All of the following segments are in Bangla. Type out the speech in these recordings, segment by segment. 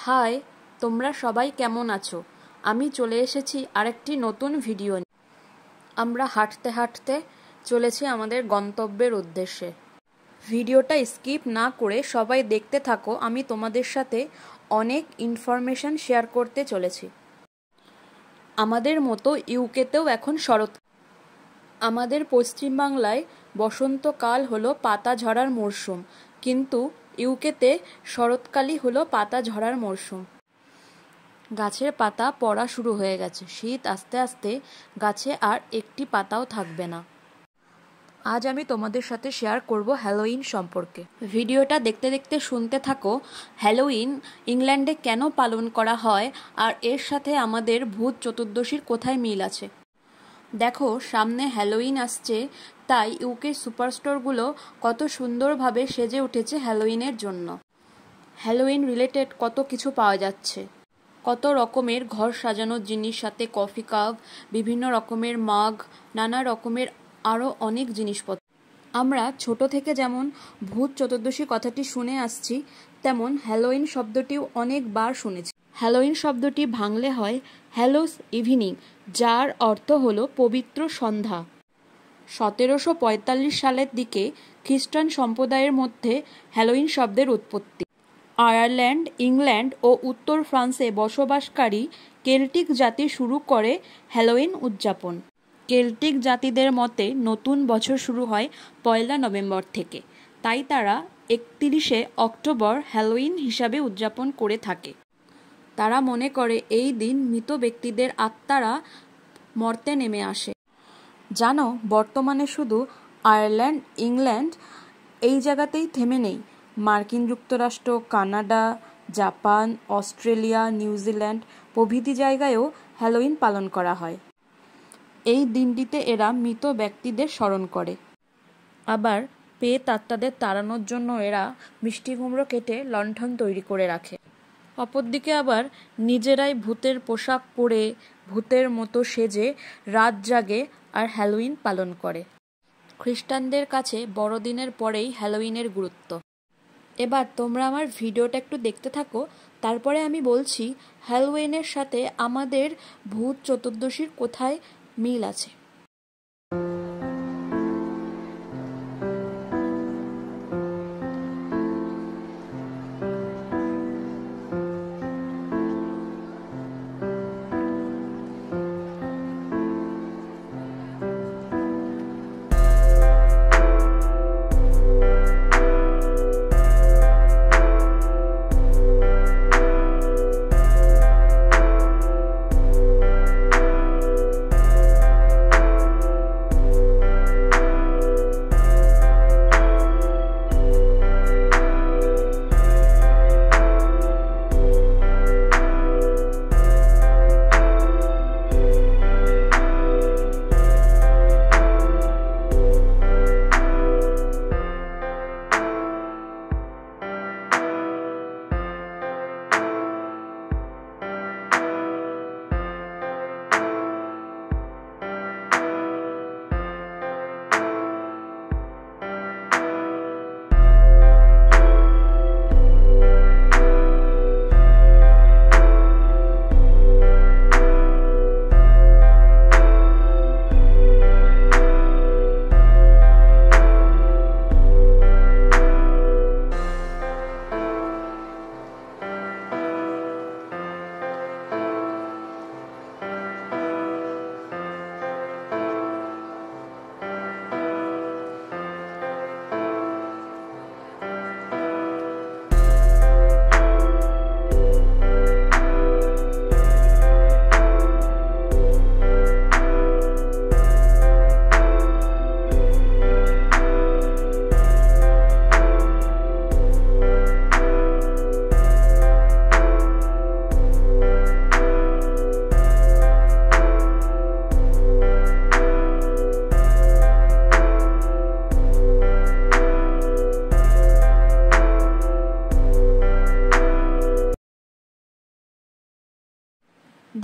হাই, তোমরা সবাই কেমন আছো? আমি চলে এসেছি আরেকটি নতুন ভিডিও নিয়ে। আমরা হাঁটতে হাঁটতে চলেছি আমাদের গন্তব্যের উদ্দেশ্যে। ভিডিওটা স্কিপ না করে সবাই দেখতে থাকো। আমি তোমাদের সাথে অনেক ইনফরমেশন শেয়ার করতে চলেছি। আমাদের মতো ইউকেতেও এখন শরৎ। আমাদের পশ্চিমবাংলায় বসন্তকাল হলো পাতা ঝরার মরশুম, কিন্তু ইউকেতে শরৎকালই হলো পাতা ঝরার মরশুম। গাছের পাতা পড়া শুরু হয়ে গেছে। শীত আস্তে আস্তে গাছে আর একটি পাতাও থাকবে না। আজ আমি তোমাদের সাথে শেয়ার করব হ্যালোউইন সম্পর্কে। ভিডিওটা দেখতে দেখতে শুনতে থাকো। হ্যালোউইন ইংল্যান্ডে কেন পালন করা হয় আর এর সাথে আমাদের ভূত চতুর্দশীর কোথায় মিল আছে। দেখো, সামনে হ্যালোউইন আসছে, তাই ইউকে সুপারস্টোরগুলো কত সুন্দরভাবে সেজে উঠেছে হ্যালোউইনের জন্য। হ্যালোউইন রিলেটেড কত কিছু পাওয়া যাচ্ছে। কত রকমের ঘর সাজানোর জিনিস, সাথে কফি কাপ, বিভিন্ন রকমের মাগ, নানা রকমের আরও অনেক জিনিসপত্র। আমরা ছোট থেকে যেমন ভূত চতুর্দশী কথাটি শুনে আসছি, তেমন হ্যালোউইন শব্দটিও অনেকবার শুনেছি। হ্যালোউইন শব্দটি ভাঙলে হয় হ্যালোস ইভিনিং, যার অর্থ হলো পবিত্র সন্ধ্যা। 1745 সালের দিকে খ্রিস্টান সম্প্রদায়ের মধ্যে হ্যালোউইন শব্দের উৎপত্তি। আয়ারল্যান্ড, ইংল্যান্ড ও উত্তর ফ্রান্সে বসবাসকারী কেল্টিক জাতি শুরু করে হ্যালোউইন উদযাপন। কেল্টিক জাতিদের মতে নতুন বছর শুরু হয় 1 নভেম্বর থেকে, তাই তারা 31 অক্টোবর হ্যালোউইন হিসাবে উদযাপন করে থাকে। তারা মনে করে এই দিন মৃত ব্যক্তিদের আত্মারা মর্তে নেমে আসে। জানো, বর্তমানে শুধু আয়ারল্যান্ড, ইংল্যান্ড এই জায়গাতেই থেমে নেই। মার্কিন যুক্তরাষ্ট্র, কানাডা, জাপান, অস্ট্রেলিয়া, নিউজিল্যান্ড প্রভৃতি জায়গায়ও হ্যালোউইন পালন করা হয়। এই দিনটিতে এরা মৃত ব্যক্তিদের স্মরণ করে। আবার পেট আত্মাদের তাড়ানোর জন্য এরা মিষ্টি কুমড়ো কেটে লণ্ঠন তৈরি করে রাখে। অপরদিকে আবার নিজেরাই ভূতের পোশাক পরে ভূতের মতো সেজে রাত জাগে আর হ্যালোউইন পালন করে। খ্রিস্টানদের কাছে বড়দিনের পরেই হ্যালোউইনের গুরুত্ব। এবার তোমরা আমার ভিডিওটা একটু দেখতে থাকো, তারপরে আমি বলছি হ্যালোউইনের সাথে আমাদের ভূত চতুর্দশীর কোথায় মিল আছে।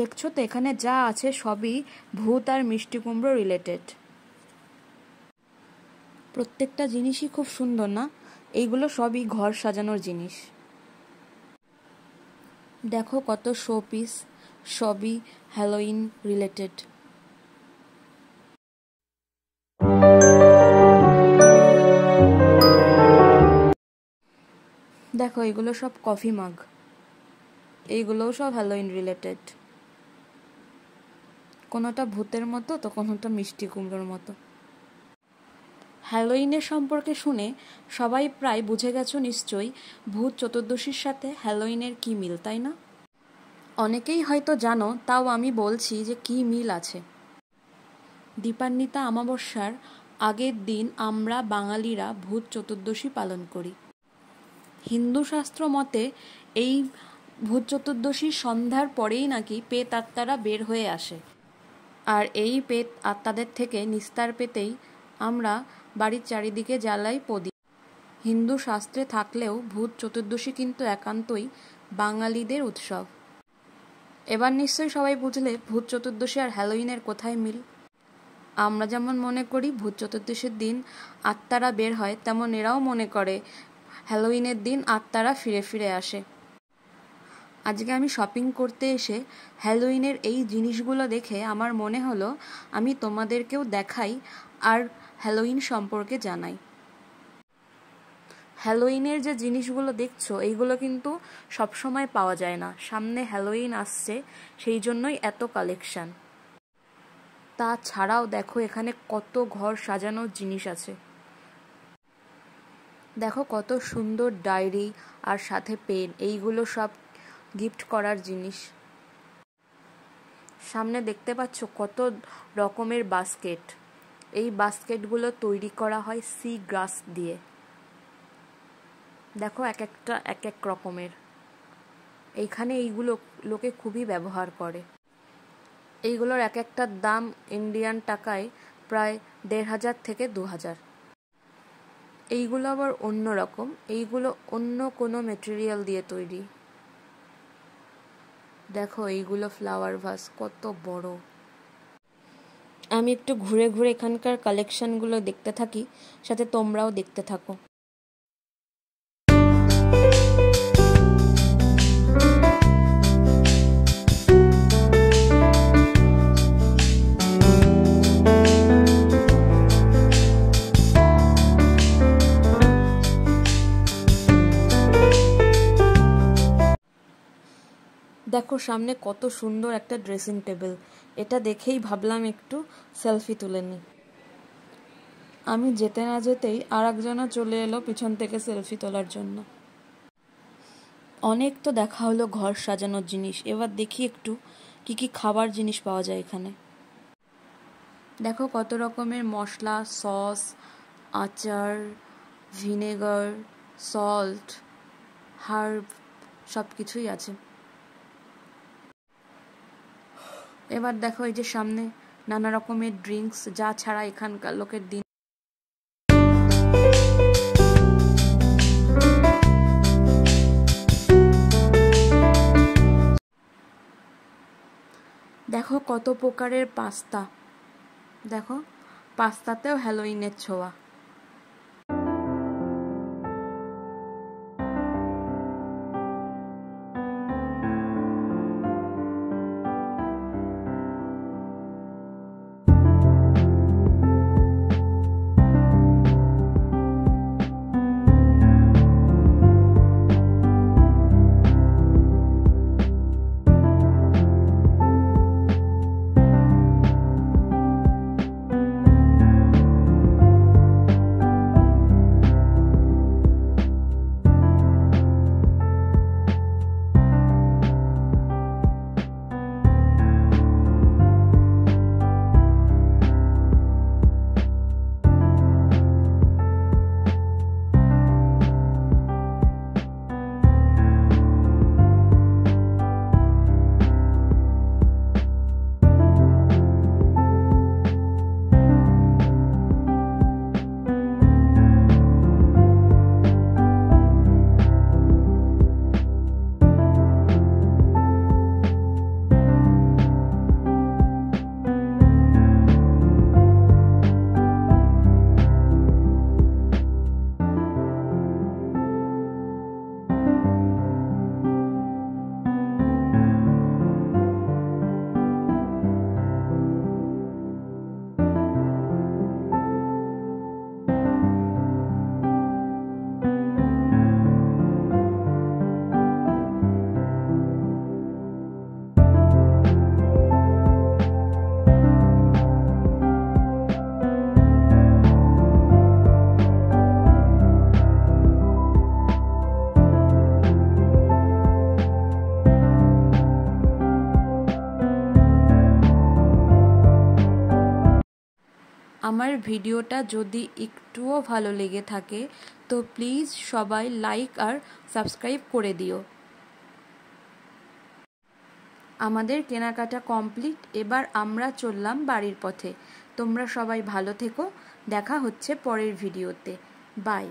দেখছো তো, এখানে যা আছে সবই ভূত আর মিষ্টি কুমড়ো রিলেটেড। প্রত্যেকটা জিনিসই খুব সুন্দর না? এইগুলো সবই ঘর সাজানোর জিনিস। দেখো কত শো পিস, সবই হ্যালোইন রিলেটেড। দেখো এগুলো সব কফি মাগ, এইগুলোও সব হ্যালোইন রিলেটেড। কোনোটা ভূতের মতো তো কোনোটা মিষ্টি কুমড়োর মতো। হ্যালোইনের সম্পর্কে শুনে সবাই প্রায় বুঝে গেছো নিশ্চয়ই ভূত চতুর্দশীর সাথে হ্যালোইনের কী মিল, তাই না? অনেকেই হয়তো জানো, তাও আমি বলছি যে কী মিল আছে। দীপান্বিতা অমাবস্যার আগের দিন আমরা বাঙালিরা ভূত চতুর্দশী পালন করি। হিন্দু শাস্ত্র মতে এই ভূত চতুর্দশীর সন্ধ্যার পরেই নাকি পেত আত্মারা বের হয়ে আসে, আর এই পেত আত্মাদের থেকে নিস্তার পেতেই আমরা বাড়ির চারিদিকে জ্বালাই প্রদীপ। হিন্দু শাস্ত্রে থাকলেও ভূত চতুর্দশী কিন্তু একান্তই বাঙালিদের উৎসব। এবার নিশ্চয়ই সবাই বুঝলে ভূত চতুর্দশী আর হ্যালোইনের কোথায় মিল। আমরা যেমন মনে করি ভূত চতুর্দশীর দিন আত্মারা বের হয়, তেমন এরাও মনে করে হ্যালোইনের দিন আত্মারা ফিরে ফিরে আসে। আজকে আমি শপিং করতে এসে হ্যালোইনের এই জিনিসগুলো দেখে আমার মনে হলো আমি তোমাদেরকেও দেখাই আর হ্যালোইন সম্পর্কে জানাই। হ্যালোইনের যে জিনিসগুলো দেখছো এইগুলো কিন্তু সবসময় পাওয়া যায় না, সামনে হ্যালোইন আসছে সেই জন্যই এত কালেকশান। তাছাড়াও দেখো এখানে কত ঘর সাজানোর জিনিস আছে। দেখো কত সুন্দর ডায়েরি আর সাথে পেন, এইগুলো সব গিফট করার জিনিস। সামনে দেখতে পাচ্ছ কত রকমের বাস্কেট, এই বাস্কেটগুলো তৈরি করা হয় সি গ্রাস দিয়ে। দেখো এক একটা এক এক রকমের, এইখানে এইগুলো লোকে খুবই ব্যবহার করে। এইগুলোর এক একটার দাম ইন্ডিয়ান টাকায় প্রায় ১৫০০ থেকে ২০০০। এইগুলো আবার অন্য রকম, এইগুলো অন্য কোনো মেটেরিয়াল দিয়ে তৈরি। দেখো এইগুলো ফ্লাওয়ার ভাস কত বড়। আমি একটু ঘুরে ঘুরে এখানকার কালেকশনগুলো দেখতে থাকি, সাথে তোমরাও দেখতে থাকো। দেখো সামনে কত সুন্দর একটা ড্রেসিং টেবিল, এটা দেখেই ভাবলাম একটু সেলফি তুলে নিই। আমি যেতে না যেতেই আর একজনও চলে এলো পিছন থেকে সেলফি তোলার জন্য। অনেক তো দেখা হলো ঘর সাজানোর জিনিস, এবার দেখি একটু কি কি খাবার জিনিস পাওয়া যায় এখানে। দেখো কত রকমের মশলা, সস, আচার, ভিনেগার, সল্ট, হার্ব সব কিছুই আছে। এবার দেখো এই যে সামনে নানা রকমের ড্রিঙ্কস, যা ছাড়া এখানকার লোকের দিন। দেখো কত প্রকারের পাস্তা, দেখো পাস্তাতেও হ্যালোইনের ছোঁয়া। আমার ভিডিওটা যদি একটুও ভালো লেগে থাকে তো প্লিজ সবাই লাইক আর সাবস্ক্রাইব করে দিও। আমাদের কেনাকাটা কমপ্লিট, এবার আমরা চললাম বাড়ির পথে। তোমরা সবাই ভালো থেকো, দেখা হচ্ছে পরের ভিডিওতে। বাই।